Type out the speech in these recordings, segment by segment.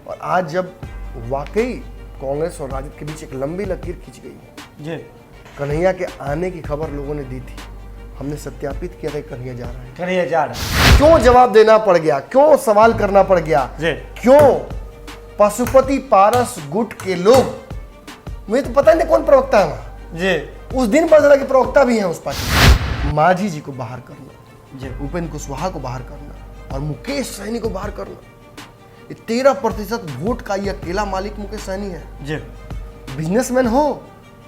और आज जब वाकई कांग्रेस और राजद के बीच एक लंबी लकीर खींच गई है जी, कन्हैया के आने की खबर लोगों ने दी थी, हमने सत्यापित किया था कि कन्हैया जा रहा है। कन्हैया जा रहा है। क्यों जवाब देना पड़ गया, क्यों सवाल करना पड़ गया, जी, क्यों पशुपति पारस गुट के लोग, मुझे तो पता नहीं कौन प्रवक्ता है वहां, जी, उस दिन पता चला कि प्रवक्ता भी हैं उस पार्टी। मांझी जी को बाहर करना, जी, उपेंद्र कुशवाहा को बाहर करना और मुकेश सहनी को बाहर करना, ये 13% वोट का ये अकेला मालिक मुकेश सहनी है। जी, बिजनेसमैन हो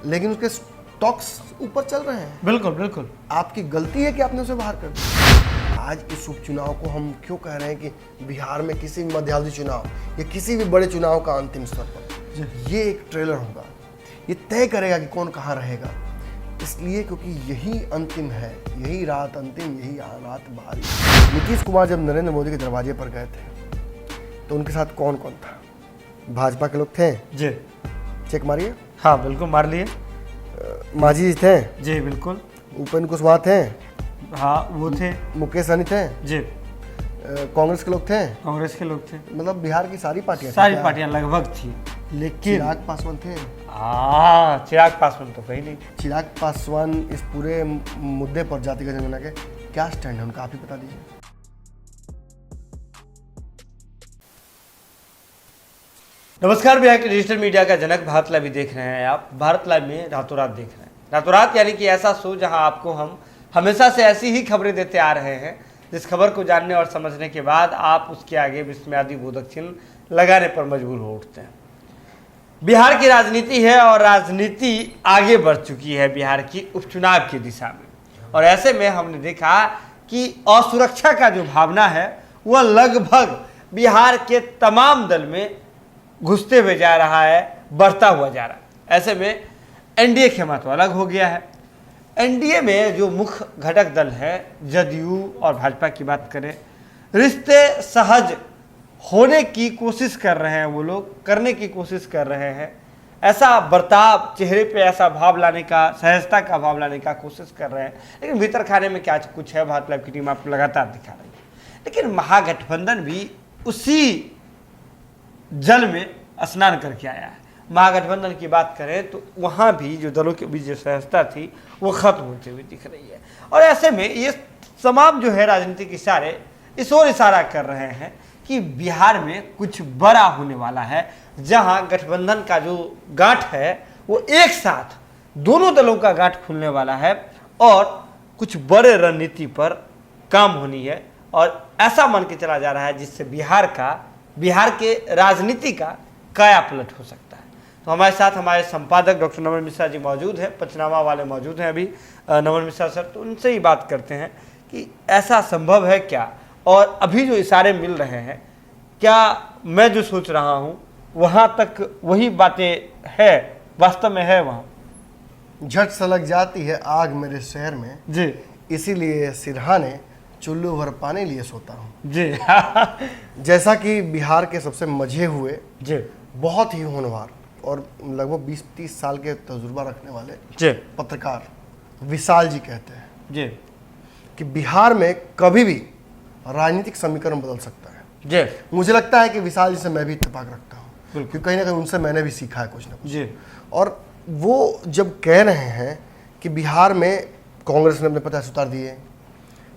लेकिन उसके स्टॉक्स ऊपर चल रहे हैं। बिल्कुल बिल्कुल। आपकी गलती है कि आपने उसे बाहर कर दिया। आज इस उपचुनाव को हम क्यों कह रहे हैं कि बिहार में किसी भी मध्यावधि चुनाव या किसी भी बड़े चुनाव का अंतिम स्तर पर ये एक ट्रेलर होगा, ये तय करेगा कि कौन कहाँ रहेगा। इसलिए क्योंकि यही अंतिम है, यही रात अंतिम, यही रात भारी। नीतीश कुमार जब नरेंद्र मोदी के दरवाजे पर गए थे तो उनके साथ कौन कौन था? भाजपा के लोग थे, जी, चेक मारिए। हाँ बिल्कुल मार लिए। मांझी जी थे, जी बिल्कुल। उपेंद्र कुशवाहा थे, हाँ वो थे। मुकेश सहनी थे, जी, कांग्रेस के लोग थे, कांग्रेस के लोग थे। मतलब बिहार की सारी पार्टियां सारी पार्टियां लगभग थी, लेकिन चिराग पासवान थे। हाँ चिराग पासवान तो कहीं नहीं। चिराग पासवान इस पूरे मुद्दे पर जातिगत जनगणना के क्या स्टैंड है उनका, आप ही बता दीजिए। नमस्कार, बिहार के डिजिटल मीडिया का जनक भारत लाइव देख रहे हैं आप। भारत लाइव में रातों रात देख रहे हैं। रातों रात यानी कि ऐसा शो जहां आपको हम हमेशा से ऐसी ही खबरें देते आ रहे हैं जिस खबर को जानने और समझने के बाद आप उसके आगे विस्मयादि बोधक चिन्ह लगाने पर मजबूर हो उठते हैं। बिहार की राजनीति है और राजनीति आगे बढ़ चुकी है बिहार की उपचुनाव की दिशा में, और ऐसे में हमने देखा कि असुरक्षा का जो भावना है वह लगभग बिहार के तमाम दल में घुसते हुए जा रहा है, बढ़ता हुआ जा रहा है। ऐसे में एनडीए के महत्व अलग हो गया है। एनडीए में जो मुख्य घटक दल है जदयू और भाजपा की बात करें, रिश्ते सहज होने की कोशिश कर रहे हैं, वो लोग करने की कोशिश कर रहे हैं। ऐसा बर्ताव, चेहरे पे ऐसा भाव लाने का, सहजता का भाव लाने का कोशिश कर रहे हैं, लेकिन भीतर खाने में क्या कुछ है भारत लाइव की टीम आपको लगातार दिखा रही है। लेकिन महागठबंधन भी उसी जल में स्नान करके आया है। महागठबंधन की बात करें तो वहाँ भी जो दलों के बीच जो सहजता थी वो खत्म होते हुए दिख रही है, और ऐसे में ये तमाम जो है राजनीतिक इशारे इस ओर इशारा कर रहे हैं कि बिहार में कुछ बड़ा होने वाला है, जहां गठबंधन का जो गांठ है वो एक साथ दोनों दलों का गांठ खुलने वाला है और कुछ बड़े रणनीति पर काम होनी है। और ऐसा मान के चला जा रहा है जिससे बिहार के राजनीति का काया पलट हो सकता है। तो हमारे साथ हमारे संपादक डॉक्टर नमन मिश्रा जी मौजूद हैं, पंचनामा वाले मौजूद हैं अभी, नमन मिश्रा सर, तो उनसे ही बात करते हैं कि ऐसा संभव है क्या, और अभी जो इशारे मिल रहे हैं क्या मैं जो सोच रहा हूँ वहाँ तक वही बातें है, वास्तव में है वहाँ? झट सलग जाती है आग मेरे शहर में जी, इसीलिए सिरहाने चुल्लू भर पाने लिए सोता हूँ। जी जैसा कि बिहार के सबसे मजे हुए, जी, बहुत ही होनहार और लगभग 20-30 साल के तजुर्बा रखने वाले जी, पत्रकार विशाल जी कहते हैं जी, कि बिहार में कभी भी राजनीतिक समीकरण बदल सकता है। जी, मुझे लगता है कि विशाल जी से मैं भी इत्तेफाक रखता हूँ, बिल्कुल। क्योंकि कहीं ना कहीं उनसे मैंने भी सीखा है कुछ ना कुछ। जी, और वो जब कह रहे हैं कि बिहार में कांग्रेस ने अपने प्रत्याशी उतार दिए,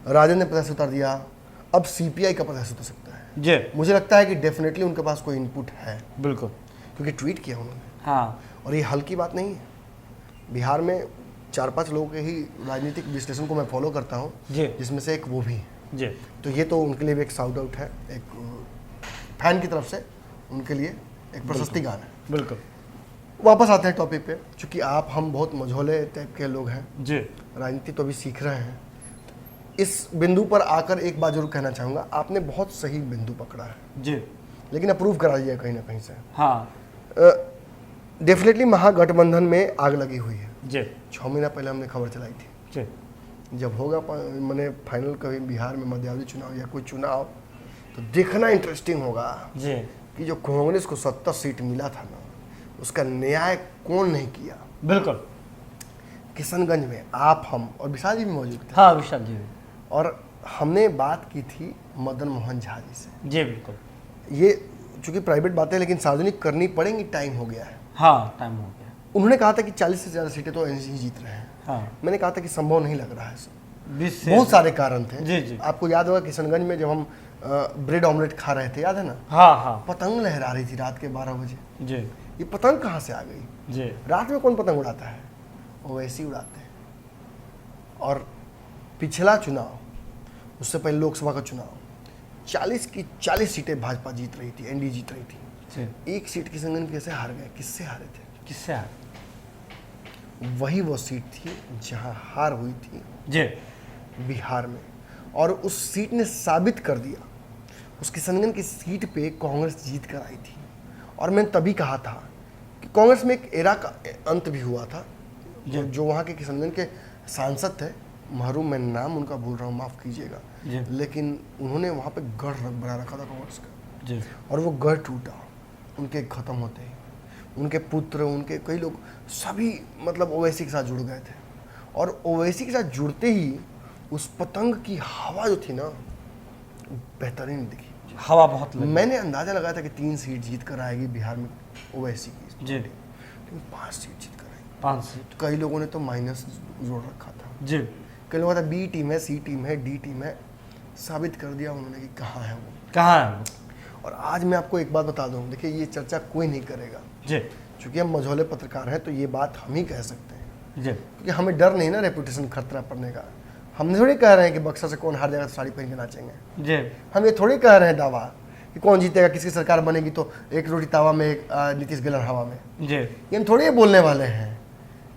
राजद ने प्रत्याशी उतार दिया, अब सीपीआई का प्रत्याशी उतर सकता है, जी, मुझे लगता है कि डेफिनेटली उनके पास कोई इनपुट है, बिल्कुल। क्योंकि ट्वीट किया उन्होंने। हाँ और ये हल्की बात नहीं है। बिहार में 4-5 लोगों के ही राजनीतिक विश्लेषण को मैं फॉलो करता हूँ, जी, जिसमें से एक वो भी है। जी, तो ये तो उनके लिए भी एक साउट आउट है, एक फैन की तरफ से उनके लिए एक प्रशस्ति गान है। बिल्कुल। वापस आते हैं टॉपिक पे, क्योंकि आप हम बहुत मझोले टाइप के लोग हैं, जी, राजनीति तो अभी सीख रहे हैं। इस बिंदु पर आकर एक बात जरूर कहना चाहूँगा, आपने बहुत सही बिंदु पकड़ा है, जी, लेकिन अप्रूव करा दिया कहीं ना कहीं से। हाँ, डेफिनेटली महागठबंधन में आग लगी हुई है। जी, 6 महीना पहले हमने खबर चलाई थी, जी, जब होगा मैंने फाइनल कभी बिहार में मध्यावधि चुनाव या कोई चुनाव, तो देखना इंटरेस्टिंग होगा जी, कि जो कांग्रेस को 70 सीट मिला था ना, उसका न्याय कौन नहीं किया। बिल्कुल। किशनगंज में आप, हम और विशाल जी भी मौजूद थे, हाँ विशाल जी, और हमने बात की थी मदन मोहन झा जी से। जी बिल्कुल। ये चूंकि प्राइवेट बातें, लेकिन सार्वजनिक करनी पड़ेंगी, टाइम हो गया है। हाँ, टाइम हो गया। उन्होंने कहा था कि 40 से ज़्यादा सीटें तो एनसीपी जीत रहे हैं। हाँ, मैंने कहा था कि संभव नहीं लग रहा है सर, 20 से बहुत सारे कारण थे। जी जी। आपको याद होगा किशनगंज में जब हम ब्रेड ऑमलेट खा रहे थे, याद है ना? हाँ हाँ पतंग लहरा रही थी रात के 12 बजे। जी ये पतंग कहाँ से आ गई? जी। रात में कौन पतंग उड़ाता है? वो वैसे ही उड़ाते हैं। और पिछला चुनाव, उससे पहले लोकसभा का चुनाव, 40 की 40 सीटें भाजपा जीत रही थी, एनडीए जीत रही थी। जी। एक सीट किशनगंज कैसे हार गए? किससे हारे थे? किससे हार? वही वो सीट थी जहां हार हुई थी जी बिहार में, और उस सीट ने साबित कर दिया, उस किशनगंज की सीट पे कांग्रेस जीत कर आई थी। और मैंने तभी कहा था कि कांग्रेस में एक एरा का अंत भी हुआ था। जो वहाँ के किशनगंज के सांसद थे, महरूम, मैं नाम उनका भूल रहा हूँ, माफ़ कीजिएगा, लेकिन उन्होंने वहाँ पे गढ़ बना रखा था कांग्रेस का जी। और वो गढ़ टूटा उनके ख़त्म होते ही। उनके पुत्र, उनके कई लोग, सभी मतलब ओवैसी के साथ जुड़ गए थे। और ओवैसी के साथ जुड़ते ही उस पतंग की हवा जो थी ना, बेहतरीन दिखी। हवा बहुत लगी। मैंने अंदाजा लगाया था कि 3 सीट जीत कर आएगी बिहार में ओवैसी की, जी। लेकिन 5 सीट जीत कर आई। 5 सीट। कई लोगों ने तो माइनस जोड़ रखा था। जी। कई लोगों ने कहा बी टीम है, सी टीम है, डी टीम है। साबित कर दिया उन्होंने कि कहाँ है वो। कहाँ है वो? और आज मैं आपको एक बात बता दूं, देखिए ये चर्चा कोई नहीं करेगा जी क्योंकि हम मझौले पत्रकार हैं, तो ये बात हम ही कह सकते हैं, जी। क्योंकि हमें डर नहीं ना रेपुटेशन खतरा पड़ने का। हम थोड़ी कह रहे हैं कि बक्सर से कौन हार जाएगा तो साड़ी पहन के नाचेंगे। जी। हम ये थोड़ी कह रहे हैं दावा कि कौन जीतेगा, किसकी सरकार बनेगी तो एक रोटी तावा में, एक नीतीश गलन हवा में। जी। ये हम थोड़ी बोलने वाले हैं।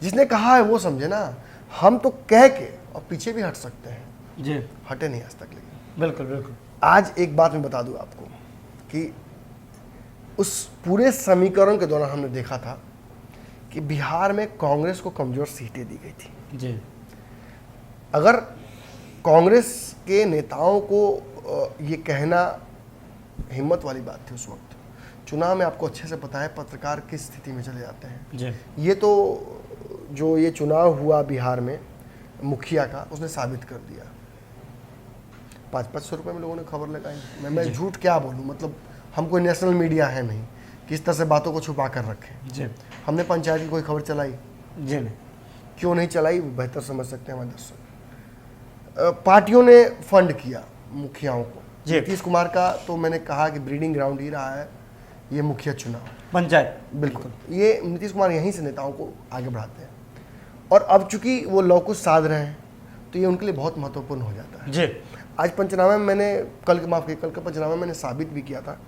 जिसने कहा है वो समझे ना। हम तो कह के और पीछे भी हट सकते हैं, जी। हटे नहीं आज तक। लेकिन बिल्कुल बिल्कुल। आज एक बात मैं बता दूं आपको कि उस पूरे समीकरण के दौरान हमने देखा था कि बिहार में कांग्रेस को कमजोर सीटें दी गई थी। जी। अगर कांग्रेस के नेताओं को ये कहना हिम्मत वाली बात थी उस वक्त, चुनाव में आपको अच्छे से पता है पत्रकार किस स्थिति में चले जाते हैं। जी। ये तो जो ये चुनाव हुआ बिहार में मुखिया का, उसने साबित कर दिया। 500-500 रुपये में लोगों ने खबर लगाई। मैं झूठ क्या बोलूँ, मतलब हम कोई नेशनल मीडिया है नहीं किस तरह से बातों को छुपा कर रखें। जी। हमने पंचायत की कोई खबर चलाई? जी नहीं। क्यों नहीं चलाई, बेहतर समझ सकते हैं हमारे दर्शक। पार्टियों ने फंड किया मुखियाओं को। नीतीश कुमार का तो मैंने कहा कि ब्रीडिंग ग्राउंड ही रहा है ये मुखिया चुनाव, पंचायत। बिल्कुल। ये नीतीश कुमार यहीं से नेताओं को आगे बढ़ाते हैं, और अब चूंकि वो लौकुश साध रहे हैं तो ये उनके लिए बहुत महत्वपूर्ण हो जाता है। जी। आज पंचनामे में मैंने कल के पंचनामे में मैंने साबित भी किया था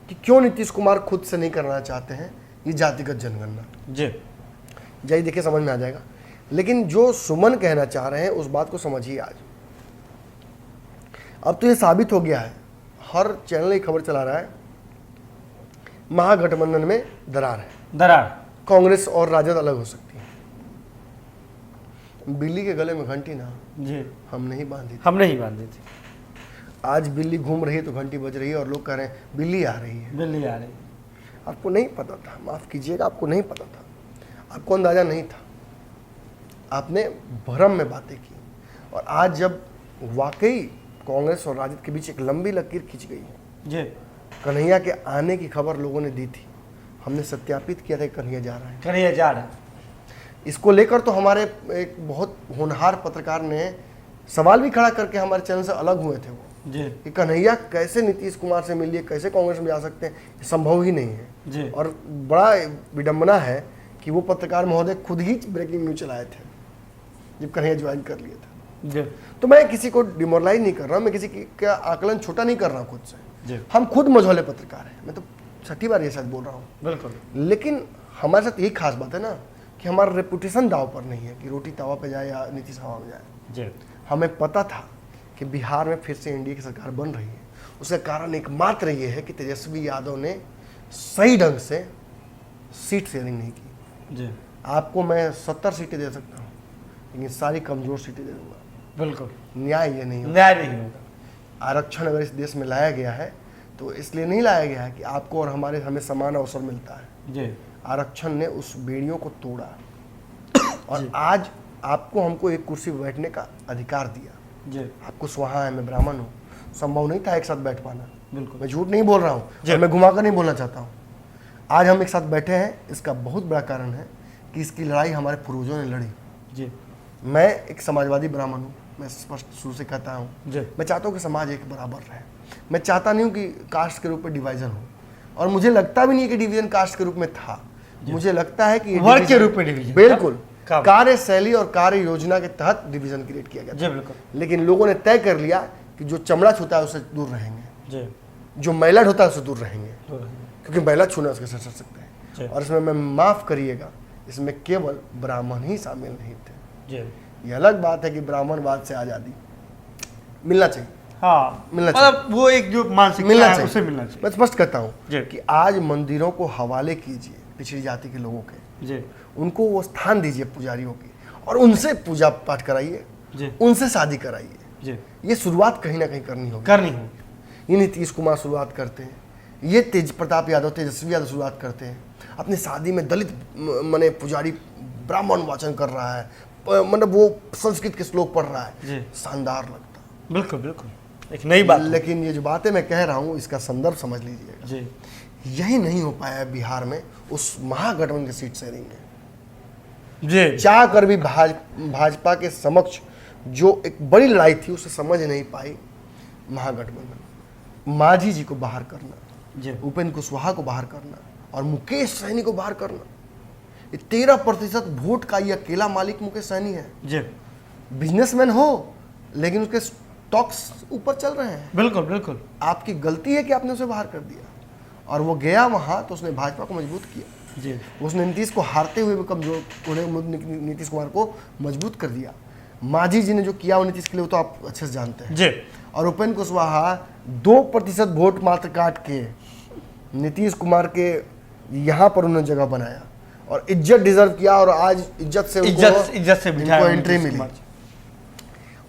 कि क्यों नीतीश कुमार खुद से नहीं करना चाहते हैं ये जातिगत जनगणना। जी। जाइए देखिए, समझ में आ जाएगा। लेकिन जो सुमन कहना चाह रहे हैं उस बात को समझिए। आज अब तो ये साबित हो गया है, हर चैनल ये खबर चला रहा है, महागठबंधन में दरार है, दरार। कांग्रेस और राजद अलग हो सकती है। बिल्ली के गले में घंटी ना जी हम नहीं बांधी थी। हमने ही बांधी थी। आज बिल्ली घूम रही है तो घंटी बज रही है और लोग कह रहे हैं बिल्ली आ रही है। बिल्ली आ रही। आपको नहीं पता था, माफ कीजिएगा, आपको नहीं पता था, आपको अंदाजा नहीं था, आपने भ्रम में बातें की। और आज जब वाकई कांग्रेस और राजद के बीच एक लंबी लकीर खींच गई है, जी। कन्हैया के आने की खबर लोगों ने दी थी, हमने सत्यापित किया था कि कन्हैया जा रहा है। कन्हैया जा रहा है। इसको लेकर तो हमारे एक बहुत होनहार पत्रकार ने सवाल भी खड़ा करके हमारे चैनल से अलग हुए थे वो, जी। कि कन्हैया कैसे नीतीश कुमार से मिलिए, कैसे कांग्रेस में जा सकते हैं, ये संभव ही नहीं है। जी। और बड़ा विडंबना है कि वो पत्रकार महोदय खुद ही ब्रेकिंग न्यूज चलाए थे जब कन्हैया ज्वाइन कर लिए थे। जी। तो मैं किसी को डिमोरलाइज नहीं कर रहा, मैं किसी का आकलन छोटा नहीं कर रहा हूँ खुद से। जी। हम खुद मझौले पत्रकार हैं, मैं तो 6ठी बार ये सच बोल रहा हूँ। बिल्कुल। लेकिन हमारे साथ यही खास बात है ना कि हमारा रेपुटेशन दाव पर नहीं है कि रोटी तवा पे जाए या नीतीश हवा में जाए। जी। हमें पता था कि बिहार में फिर से एनडीए की सरकार बन रही है। उसका कारण एकमात्र ये है कि तेजस्वी यादव ने सही ढंग से सीट शेयरिंग नहीं की। जी। आपको मैं 70 सीटें दे सकता हूँ, लेकिन सारी कमजोर सीटें दे दूंगा। बिल्कुल। न्याय ये नहीं होगा। न्याय नहीं होगा। आरक्षण अगर इस देश में लाया गया है तो इसलिए नहीं लाया गया है कि आपको और हमें समान अवसर मिलता है। जी। आरक्षण ने उस बेड़ियों को तोड़ा और आज आपको हमको एक कुर्सी पर बैठने का अधिकार दिया। जी। आपको सुहा है, मैं ब्राह्मण हूँ, संभव नहीं था एक साथ बैठ पाना। बिल्कुल। मैं झूठ नहीं बोल रहा हूँ और मैं घुमाकर नहीं बोलना चाहता हूँ। आज हम एक साथ बैठे हैं, इसका बहुत बड़ा कारण है कि इसकी लड़ाई हमारे पूर्वजों ने लड़ी। जी मैं एक समाजवादी ब्राह्मण हूँ, मैं स्पष्ट शुरू से कहता हूँ, जी मैं चाहता हूँ कि समाज एक बराबर रहे। मैं चाहता नहीं हूँ कि कास्ट के रूप में डिवाइजन हो, और मुझे लगता भी नहीं कि डिवीजन कास्ट के रूप में था। मुझे लगता है कि वर्ग के रूप में डिवीजन, बिल्कुल था। कार्य शैली और कार्य योजना के तहत डिवीजन क्रिएट किया गया जी था। बिल्कुल। लेकिन लोगों ने तय कर लिया कि जो चमड़ा छूता है उससे दूर रहेंगे, जी जो मैला ढोता है उससे दूर रहेंगे, तो क्योंकि मैला छूना उसके सर सकते जी। हैं। और इसमें मैं माफ करिएगा, इसमें केवल ब्राह्मण ही शामिल नहीं थे। जी ये अलग बात है कि ब्राह्मणवाद से आज़ादी मिलना चाहिए, हाँ, मिलना मतलब वो एक जो मानसिकता मिलना है चाहिए, उसे मिलना चाहिए। मैं स्पष्ट कहता हूँ जी। कि आज मंदिरों को हवाले कीजिए पिछड़ी जाति के लोगों के, जी उनको वो स्थान दीजिए पुजारियों की, और उनसे पूजा पाठ कराइए, जी उनसे शादी कराइए। जी ये शुरुआत कहीं ना कहीं करनी होगी। करनी होगी। ये नीतीश कुमार शुरुआत करते हैं, ये तेज प्रताप यादव, तेजस्वी यादव शुरुआत करते हैं। अपनी शादी में दलित मने पुजारी ब्राह्मण वाचन कर रहा है, मतलब वो संस्कृत के श्लोक पढ़ रहा जी। है, शानदार लगता है। बिल्कुल बिल्कुल, एक नई बात। लेकिन ये जो बातें मैं कह रहा हूँ इसका संदर्भ समझ लीजिएगा। जी यही नहीं हो पाया बिहार में उस महागठबंधन की सीट शेयरिंग में। जी चाह कर भी भाजपा के समक्ष जो एक बड़ी लड़ाई थी उसे समझ नहीं पाई महागठबंधन। मांझी जी को बाहर करना, जी उपेंद्र कुशवाहा को बाहर करना और मुकेश सहनी को बाहर करना, ये 13% वोट का ये अकेला मालिक मुकेश सहनी है। जी बिजनेसमैन हो लेकिन उसके स्टॉक्स ऊपर चल रहे हैं। बिल्कुल बिल्कुल। आपकी गलती है कि आपने उसे बाहर कर दिया, और वो गया वहां तो उसने भाजपा को मजबूत किया। जी उसने नीतीश को हारते हुए भी कमजोर, उन्हें नीतीश कुमार को मजबूत कर दिया। मांझी जी ने जो किया वो नीतीश के लिए वो तो आप अच्छे से जानते हैं। जी और उपेंद्र कुशवाहा 2% वोट मात्र काट के नीतीश कुमार के यहाँ पर उन्होंने जगह बनाया और इज्जत डिजर्व किया, और आज इज्जत से इज्जत से इनको एंट्री मिली।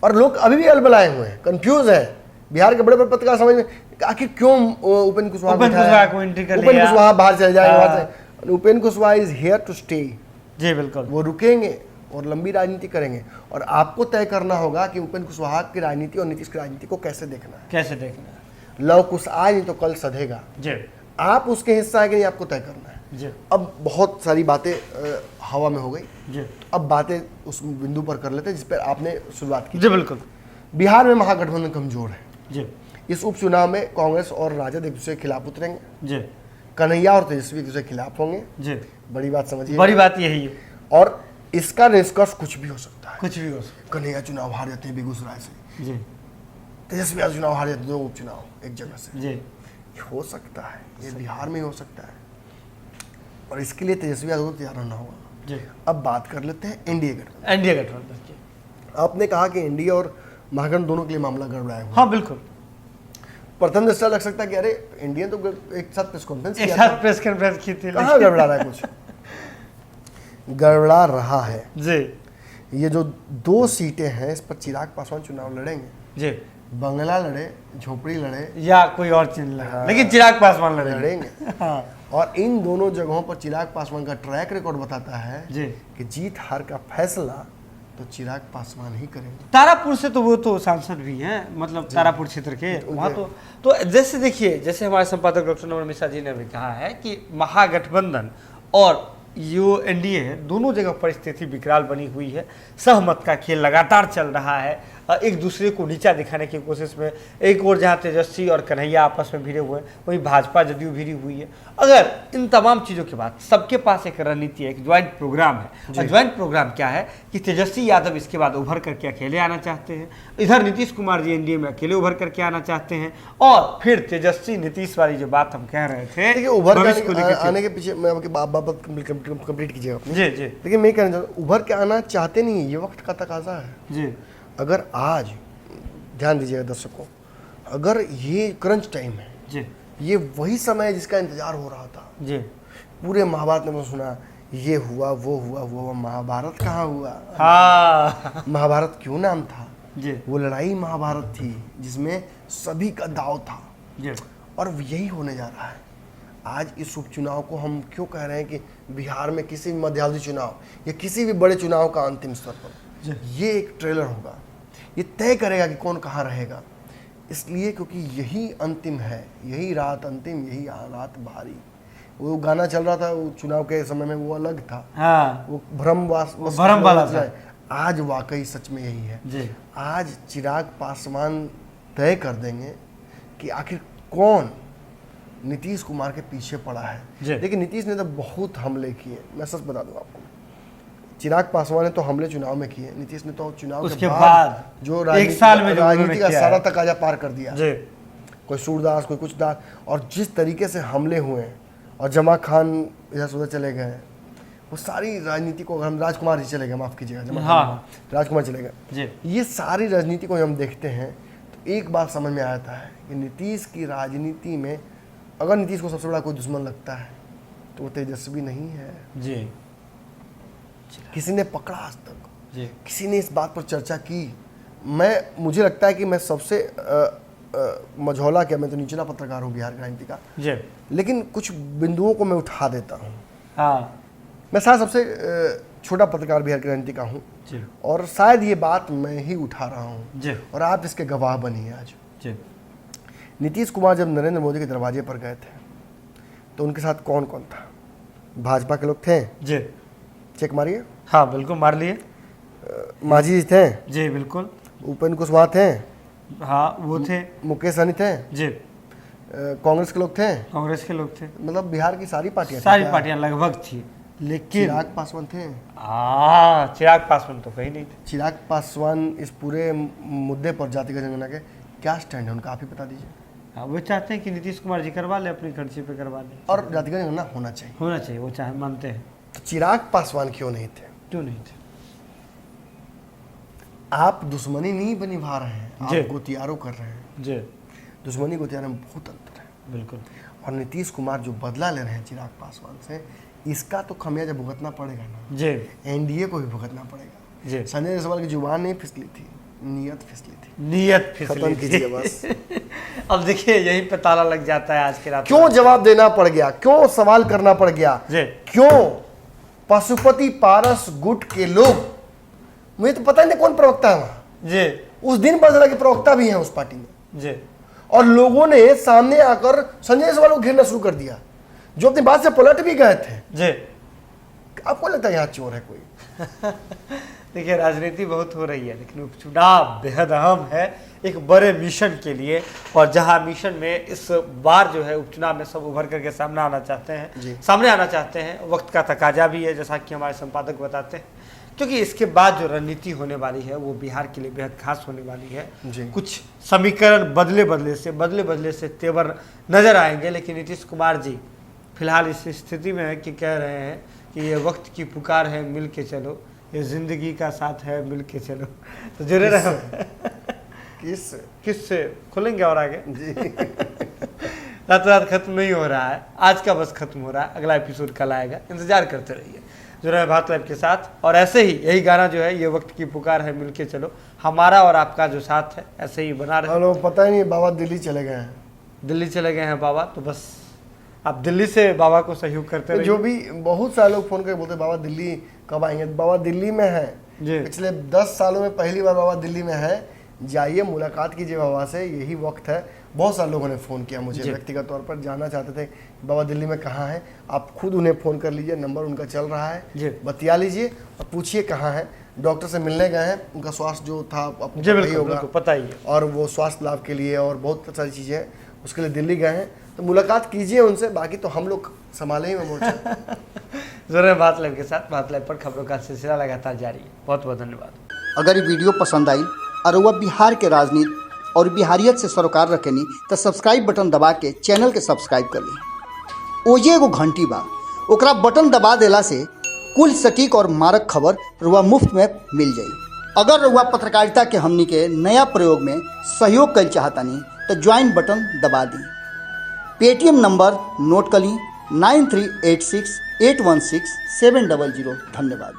और लोग अभी भी अलबलाए हुए हैं, कंफ्यूज हैं। बिहार के बड़े बड़े पत्रकार समझ में आखिर क्यों उपेंद्र कुशवाहा को एंट्री कर उपेंद्र लिया। कुशवाहा बाहर चले जाएंगे वहां से। Upendra Kushwaha is here to stay. जी बिल्कुल। वो रुकेंगे और लंबी राजनीति करेंगे, और आपको तय करना होगा कि उपेंद्र कुशवाहा की राजनीति और नीतीश की राजनीति को कैसे देखना है। कैसे देखना। लव कुश आज नहीं तो कल सधेगा। जी आप उसके हिस्सा है कि नहीं आपको तय करना है। जी अब बहुत सारी बातें हवा में हो गई, जी अब बातें उस बिंदु पर कर लेते हैं जिस पर आपने शुरुआत की। जी बिल्कुल। बिहार में महागठबंधन कमजोर है। जी इस उपचुनाव में कांग्रेस और राजद एक दूसरे के खिलाफ उतरेंगे। जी कन्हैया और तेजस्वी एक दूसरे के खिलाफ होंगे। जी बड़ी बात समझिए, बड़ी बात यही है। और इसका निष्कर्ष कुछ भी हो सकता है। कुछ भी हो सकता कन्हैया चुनाव हार जाते हैं बेगूसराय से, है। जी तेजस्वी यादव चुनाव हार जाते हैं 2 उपचुनाव एक जगह से। जी ये हो सकता है, ये बिहार में ही हो सकता है, और इसके लिए तेजस्वी यादव को तैयार रहना होगा। जी। अब बात कर लेते हैं एनडीए गठबंधन। एनडीए गठबंधन की। आपने कहा कि एनडीए और महागठबंधन दोनों के लिए मामला गड़बड़ाया हुआ। हाँ बिल्कुल। प्रथम दृष्टया लग सकता है कि अरे इंडियन तो एक साथ प्रेस कॉन्फ्रेंस एक किया साथ था, प्रेस कॉन्फ्रेंस की थी। कहाँ गड़बड़ा रहा है? कुछ गड़बड़ा रहा है। जी ये जो 2 सीटें हैं इस पर चिराग पासवान चुनाव लड़ेंगे। जी बंगला लड़े, झोपड़ी लड़े, या कोई और चीज लगा, हाँ। लेकिन चिराग पासवान लड़ेंगे। लड़ेंगे। हाँ और इन दोनों जगहों पर चिराग पासवान का ट्रैक रिकॉर्ड बताता है जी। कि जीत हार का फैसला तो चिराग पासवान ही करेंगे। तारापुर से तो वो तो सांसद भी हैं, मतलब तारापुर क्षेत्र के वहाँ तो जैसे देखिए, जैसे हमारे संपादक डॉक्टर नमन मिश्रा जी ने भी कहा है कि महागठबंधन और जो एनडीए है दोनों जगह परिस्थिति विकराल बनी हुई है। सहमत का खेल लगातार चल रहा है, एक दूसरे को नीचा दिखाने की कोशिश में। एक और जहाँ तेजस्वी और कन्हैया आपस में भिड़े हुए हैं, वहीं भाजपा जदयू भिड़ी हुई है। अगर इन तमाम चीज़ों के बाद सबके पास एक रणनीति है, एक ज्वाइंट प्रोग्राम है। और ज्वाइंट प्रोग्राम क्या है कि तेजस्वी यादव इसके बाद उभर करके अकेले आना चाहते हैं, इधर नीतीश कुमार जी एनडीए में अकेले उभर करके आना चाहते हैं, और फिर तेजस्वी नीतीश वाली जो बात हम कह रहे थे, देखिए उभर भविष्य को के लेकर आने के पीछे मैं आपकी बात कंप्लीट कीजिएगा अपनी। जी जी लेकिन मैं कहना चाहता हूँ, उभर के आना चाहते नहीं, ये वक्त का तकाजा है। जी अगर आज ध्यान दीजिएगा दर्शकों, अगर ये क्रंच टाइम है, जी ये वही समय है जिसका इंतजार हो रहा था। जी पूरे महाभारत में सुना ये हुआ वो हुआ, महाभारत कहाँ हुआ? हाँ महाभारत क्यों नाम था? जी वो लड़ाई महाभारत थी जिसमें सभी का दाव था, जी और यही होने जा रहा है। आज इस उपचुनाव को हम क्यों कह रहे हैं कि बिहार में किसी भी मध्यावधि चुनाव या किसी भी बड़े चुनाव का अंतिम स्तर पर ये एक ट्रेलर होगा, ये तय करेगा कि कौन कहाँ रहेगा। इसलिए क्योंकि यही अंतिम है, यही रात अंतिम, यही रात भारी। वो गाना चल रहा था वो चुनाव के समय में, वो अलग था। हाँ, वो भ्रम वाला था। आज वाकई सच में यही है जी। आज चिराग पासवान तय कर देंगे कि आखिर कौन नीतीश कुमार के पीछे पड़ा है। लेकिन नीतीश ने तो बहुत हमले किए, मैं सच बता दूं आपको। चिराग पासवान ने तो हमले चुनाव में किए, नीतीश ने तो चुनाव के बाद जो एक साल में राजनीति का सारा तकाजा पार कर दिया। कोई सूरदास, कोई कुछ दास, और जिस तरीके से हमले हुए और जमा खान इधर से उधर चले गए, वो सारी राजनीति को, हम राजकुमार जी चले गए, माफ कीजिएगा, हाँ, राजकुमार चले गए, ये सारी राजनीति को हम देखते हैं तो एक बात समझ में आता है कि नीतीश की राजनीति में अगर नीतीश को सबसे बड़ा कोई दुश्मन लगता है तो वो तेजस्वी नहीं है जी। किसी ने पकड़ा आज तक जी। किसी ने इस बात पर चर्चा की। मुझे लगता है कि मैं सबसे मझौला क्या, मैं तो निचला पत्रकार हूँ बिहार की राजनीति का जी। लेकिन कुछ बिंदुओं को मैं उठा देता हूँ। हाँ, मैं शायद सबसे छोटा पत्रकार बिहार की राजनीति का हूँ और शायद ये बात मैं ही उठा रहा हूँ और आप इसके गवाह बनिए आज जी। नीतीश कुमार जब नरेंद्र मोदी के दरवाजे पर गए थे तो उनके साथ कौन कौन था? भाजपा के लोग थे जी, चेक मारिए। हाँ बिल्कुल मार लिए। मांझी जी थे जी, बिल्कुल। उपेंद्र कुशवाहा थे, हाँ वो थे। मुकेश सहनी थे जी। कांग्रेस के लोग थे, कांग्रेस के लोग थे, मतलब बिहार की सारी पार्टियां लगभग थी। लेकिन चिराग पासवान थे? चिराग पासवान तो कहीं नहीं थे। चिराग पासवान इस पूरे मुद्दे पर जातिगत जनगणना के क्या स्टैंड है उनका, आप ही बता दीजिए। हाँ, वो चाहते हैं कि नीतीश कुमार जी करवा ले, अपनी खर्चे पे करवा ले, और जातिगत जनगणना होना चाहिए, वो चाहे मानते हैं। तो चिराग पासवान क्यों नहीं थे? क्यों नहीं थे? आप दुश्मनी नहीं निभा रहे हैं, आप गोतियारो कर रहे हैं जी। दुश्मनी गोतियारो में बहुत अंतर है, बिल्कुल। और नीतीश कुमार जो बदला ले रहे हैं चिराग पासवान से, इसका तो खमियाजा भुगतना पड़ेगा ना जी। एनडीए को भी भुगतना पड़ेगा जी। संजय जायसवाल की जुबान नहीं फिसली थी, नियत फिसली थी। नियत खत्म कीजिए बस। अब देखिए यहीं पे ताला लग जाता है आज के रात। क्यों जवाब देना पड़ गया, क्यों सवाल करना पड़ गया, क्यों पशुपति पारस गुट के लोग, मुझे तो पता ही नहीं कौन प्रवक्ता है वहां जी। उस दिन पता चला कि प्रवक्ता भी हैं उस पार्टी में जी। और लोगों ने सामने आकर संजय जायसवाल को घेरना शुरू कर दिया, जो अपनी बात से पलट भी गए थे जी। आपको लगता है यहाँ चोर है कोई? देखिए राजनीति बहुत हो रही है, लेकिन उपचुनाव बेहद अहम है एक बड़े मिशन के लिए। और जहां मिशन में इस बार जो है उपचुनाव में सब उभर करके सामने आना चाहते हैं, वक्त का तकाजा भी है, जैसा कि हमारे संपादक बताते हैं, क्योंकि इसके बाद जो रणनीति होने वाली है वो बिहार के लिए बेहद खास होने वाली है। कुछ समीकरण बदले से तेवर नजर आएंगे, लेकिन नीतीश कुमार जी फिलहाल इस स्थिति में है कि कह रहे हैं कि ये वक्त की पुकार है, मिल के चलो, ये जिंदगी का साथ है, मिल के चलो। तो जुड़े रहो। किस से खोलेंगे और आगे जी। रात रात खत्म नहीं हो रहा है, आज का बस खत्म हो रहा है, अगला एपिसोड कल आएगा, इंतजार करते रहिए जुड़े हैं भारत लाइव के साथ। और ऐसे ही यही गाना जो है, ये वक्त की पुकार है, मिल के चलो, हमारा और आपका जो साथ है ऐसे ही बना रहे। लोग पता ही नहीं, बाबा दिल्ली चले गए हैं। दिल्ली चले गए हैं बाबा, तो बस आप दिल्ली से बाबा को सहयोग करते रहिए। जो भी बहुत सारे लोग फोन करके बोलते बाबा दिल्ली कब आएंगे, बाबा दिल्ली में है पिछले 10 सालों में पहली बार बाबा दिल्ली में है, जाइए मुलाकात कीजिए बाबा से, यही वक्त है। बहुत सारे लोगों ने फ़ोन किया मुझे व्यक्तिगत तौर पर, जानना चाहते थे बाबा दिल्ली में कहाँ हैं। आप खुद उन्हें फ़ोन कर लीजिए, नंबर उनका चल रहा है, बतिया लीजिए और पूछिए कहाँ हैं। डॉक्टर से मिलने गए हैं, उनका स्वास्थ्य जो था आपको होगा पता ही है, और वो स्वास्थ्य लाभ के लिए और बहुत सारी चीज़ें हैं उसके लिए दिल्ली गए हैं, तो मुलाकात कीजिए उनसे, बाकी तो हम लोग संभाले ही में मोर्चा। जरूर बात लाइव के साथ, बात लाइव पर खबरों का सिलसिला लगातार जारी है। बहुत बहुत धन्यवाद। अगर ये वीडियो पसंद आई और वह बिहार के राजनीति और बिहारियत से सरोकार रखेनी तो सब्सक्राइब बटन दबा के चैनल के सब्सक्राइब कर ली। ओजे एगो घंटी बा, ओकरा बटन दबा देला से कुल सटीक और मारक खबर रुआ मुफ्त में मिल जाई। अगर रुआ पत्रकारिता के हमनी के नया प्रयोग में सहयोग कर चाहतानी तो ज्वाइन बटन दबा दी। पेटीएम नंबर नोट कर ली 9386816700। धन्यवाद।